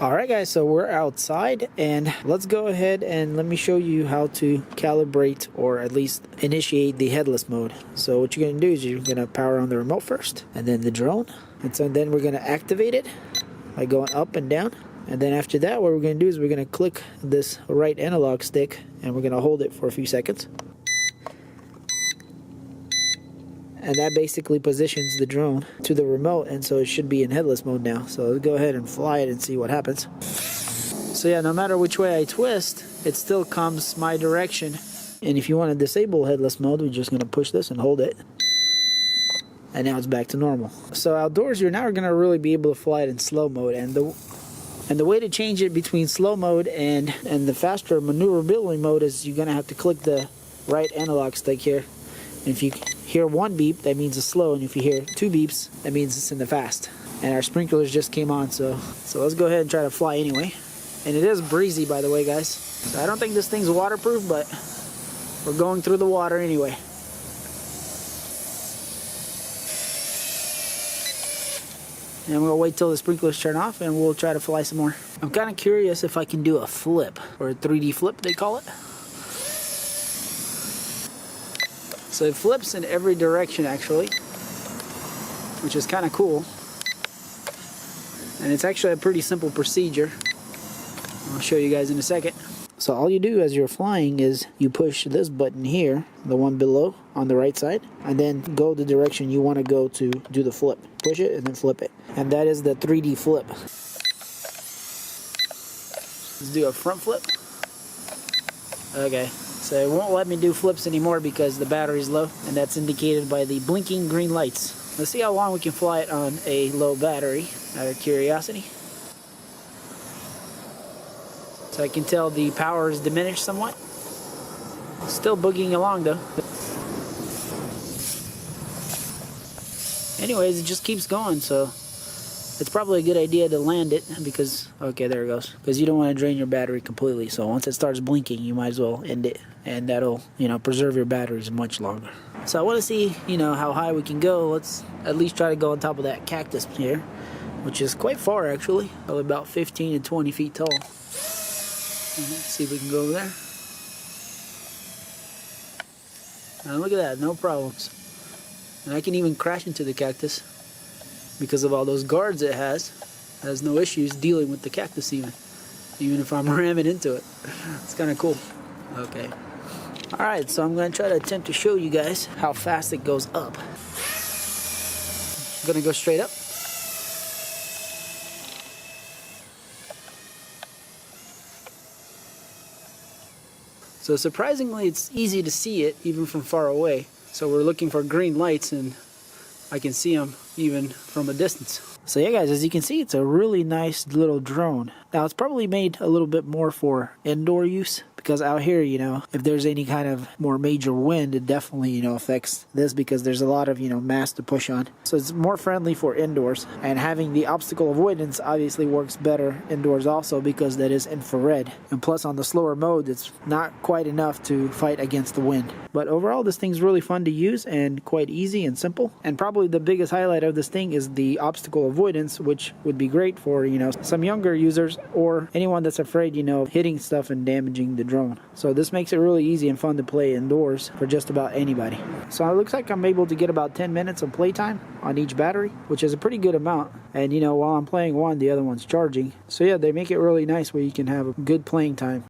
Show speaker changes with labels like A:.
A: Alright guys, so we're outside and let's go ahead and let me show you how to calibrate or at least initiate the headless mode. So what you're going to do is you're going to power on the remote first and then the drone, and so then we're going to activate it by going up and down, and then after that what we're going to do is we're going to click this right analog stick and we're going to hold it for a few seconds. And that basically positions the drone to the remote, and so it should be in headless mode now. So let's go ahead and fly it and see what happens. So yeah, no matter which way I twist, it still comes my direction. And if you want to disable headless mode, we're just going to push this and hold it. And now it's back to normal. So outdoors, you're now going to really be able to fly it in slow mode. And the way to change it between slow mode and the faster maneuverability mode is you're going to have to click the right analog stick here. And if you hear one beep, that means it's slow, and if you hear two beeps, that means it's in the fast. And our sprinklers just came on, so let's go ahead and try to fly anyway. And it is breezy, by the way, guys. So I don't think this thing's waterproof, but we're going through the water anyway. And we'll wait till the sprinklers turn off and we'll try to fly some more. I'm kind of curious if I can do a flip, or a 3D flip they call it. So it flips in every direction actually, which is kind of cool. And it's actually a pretty simple procedure. I'll show you guys in a second. So all you do as you're flying is you push this button here, the one below on the right side, and then go the direction you want to go to do the flip. Push it and then flip it. And that is the 3D flip. Let's do a front flip. Okay. So it won't let me do flips anymore because the battery's low, and that's indicated by the blinking green lights. Let's see how long we can fly it on a low battery, out of curiosity. So I can tell the power is diminished somewhat. Still boogieing along though. Anyways, it just keeps going, so it's probably a good idea to land it because, okay, there it goes. Because you don't want to drain your battery completely. So once it starts blinking, you might as well end it. And that'll, preserve your batteries much longer. So I want to see, how high we can go. Let's at least try to go on top of that cactus here, which is quite far actually. Probably about 15 to 20 feet tall. Let's see if we can go over there. And look at that, no problems. And I can even crash into the cactus. Because of all those guards it has no issues dealing with the cactus even if I'm ramming into it. It's kind of cool. Okay. Alright, so I'm going to try to attempt to show you guys how fast it goes up. I'm going to go straight up. So surprisingly, it's easy to see it even from far away. So we're looking for green lights and I can see them even from a distance. So yeah guys, as you can see, it's a really nice little drone. Now it's probably made a little bit more for indoor use because out here, if there's any kind of more major wind, it definitely, affects this because there's a lot of, mass to push on. So it's more friendly for indoors, and having the obstacle avoidance obviously works better indoors also because that is infrared. And plus on the slower mode, it's not quite enough to fight against the wind. But overall, this thing's really fun to use and quite easy and simple. And probably the biggest highlight of this thing is the obstacle avoidance, which would be great for, some younger users or anyone that's afraid, hitting stuff and damaging the drone. So this makes it really easy and fun to play indoors for just about anybody. So it looks like I'm able to get about 10 minutes of playtime on each battery, which is a pretty good amount. And while I'm playing one, the other one's charging. So yeah, they make it really nice where you can have a good playing time.